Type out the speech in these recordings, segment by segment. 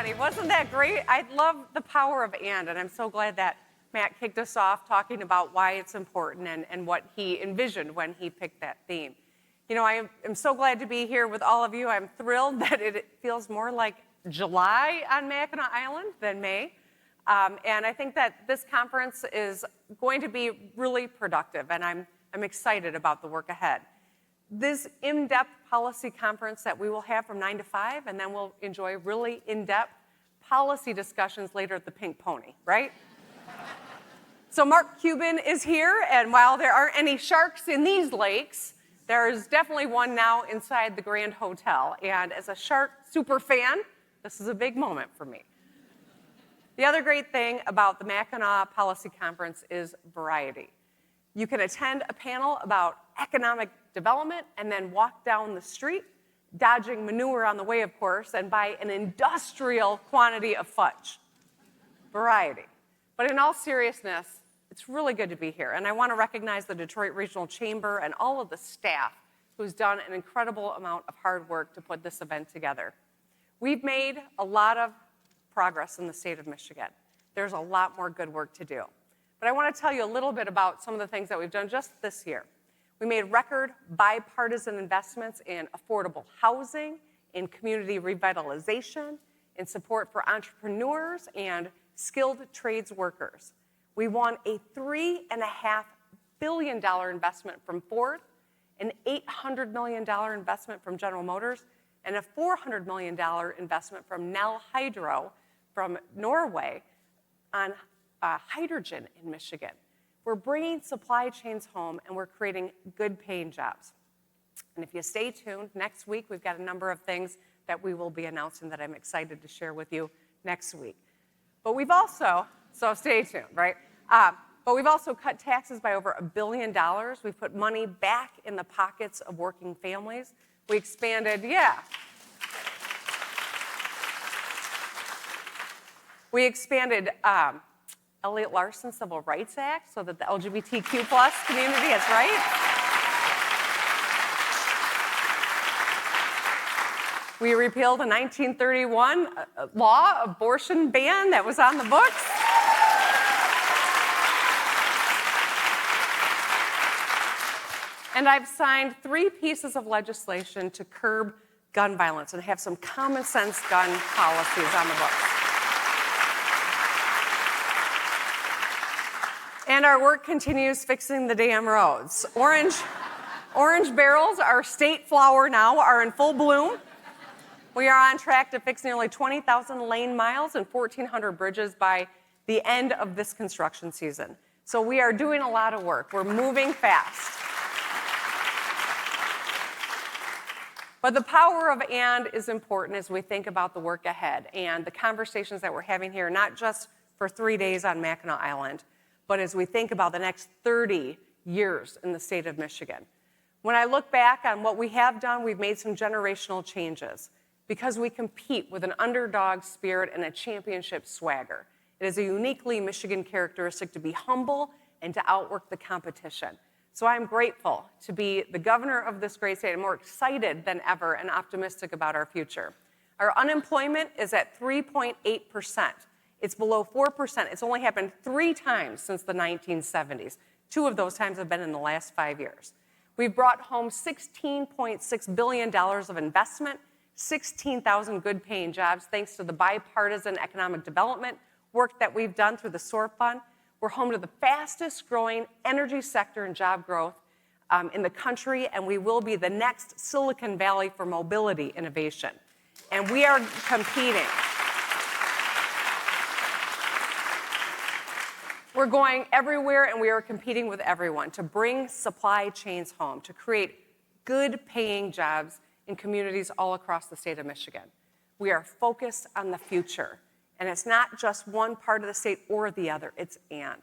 everybody. Wasn't that great? I love the power of and I'm so glad that Matt kicked us off talking about why it's important and what he envisioned when he picked that theme. You know, I am so glad to be here with all of you. I'm thrilled that it feels more like July on Mackinac Island than May. And I think that this conference is going to be really productive, and I'm excited about the work ahead. This in-depth policy conference that we will have from 9 to 5, and then we'll enjoy really in-depth policy discussions later at the Pink Pony, right? So Mark Cuban is here, and while there aren't any sharks in these lakes, there's definitely one now inside the Grand Hotel. And as a shark super fan, this is a big moment for me. The other great thing about the Mackinac Policy Conference is variety. You can attend a panel about economic development and then walk down the street, dodging manure on the way, of course, and buy an industrial quantity of fudge. Variety. But in all seriousness, it's really good to be here. And I want to recognize the Detroit Regional Chamber and all of the staff who's done an incredible amount of hard work to put this event together. We've made a lot of progress in the state of Michigan. There's a lot more good work to do. But I want to tell you a little bit about some of the things that we've done just this year. We made record bipartisan investments in affordable housing, in community revitalization, in support for entrepreneurs and skilled trades workers. We won a $3.5 billion investment from Ford, an $800 million investment from General Motors, and a $400 million investment from Nel Hydro from Norway on hydrogen in Michigan. We're bringing supply chains home, and we're creating good-paying jobs. And if you stay tuned, next week we've got a number of things that we will be announcing that I'm excited to share with you next week. But we've also, so stay tuned, right? But we've also cut taxes by over $1 billion. We've put money back in the pockets of working families. We expanded, We expanded Elliott Larson's Civil Rights Act so that the LGBTQ plus community is right. We repealed a 1931 law abortion ban that was on the books. And I've signed 3 pieces of legislation to curb gun violence and have some common sense gun policies on the books. And our work continues fixing the damn roads. Orange barrels, our state flower now, are in full bloom. We are on track to fix nearly 20,000 lane miles and 1,400 bridges by the end of this construction season. So we are doing a lot of work. We're moving fast. But the power of and is important as we think about the work ahead and the conversations that we're having here, not just for 3 days on Mackinac Island, but as we think about the next 30 years in the state of Michigan. When I look back on what we have done, we've made some generational changes because we compete with an underdog spirit and a championship swagger. It is a uniquely Michigan characteristic to be humble and to outwork the competition. So I'm grateful to be the governor of this great state. I'm more excited than ever and optimistic about our future. Our unemployment is at 3.8%. It's below 4%. It's only happened 3 times since the 1970s. 2 of those times have been in the last 5 years. We've brought home $16.6 billion of investment, 16,000 good-paying jobs, thanks to the bipartisan economic development work that we've done through the SOAR Fund. We're home to the fastest-growing energy sector and job growth in the country, and we will be the next Silicon Valley for mobility innovation. And we are competing. We're going everywhere, and we are competing with everyone to bring supply chains home, to create good-paying jobs in communities all across the state of Michigan. We are focused on the future, and it's not just one part of the state or the other, it's and.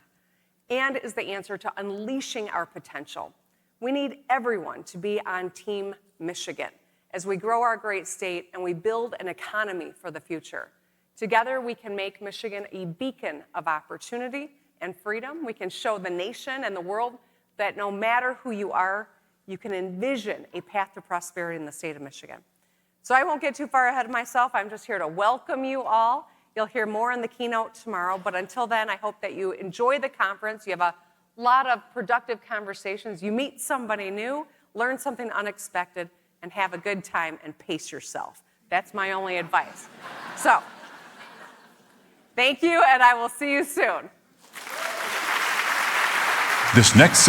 And is the answer to unleashing our potential. We need everyone to be on Team Michigan as we grow our great state and we build an economy for the future. Together, we can make Michigan a beacon of opportunity and freedom. We can show the nation and the world that no matter who you are, you can envision a path to prosperity in the state of Michigan. So I won't get too far ahead of myself. I'm just here to welcome you all. You'll hear more in the keynote tomorrow, but until then, I hope that you enjoy the conference. You have a lot of productive conversations. You meet somebody new, learn something unexpected, and have a good time and pace yourself. That's my only advice. So, thank you, and I will see you soon. This next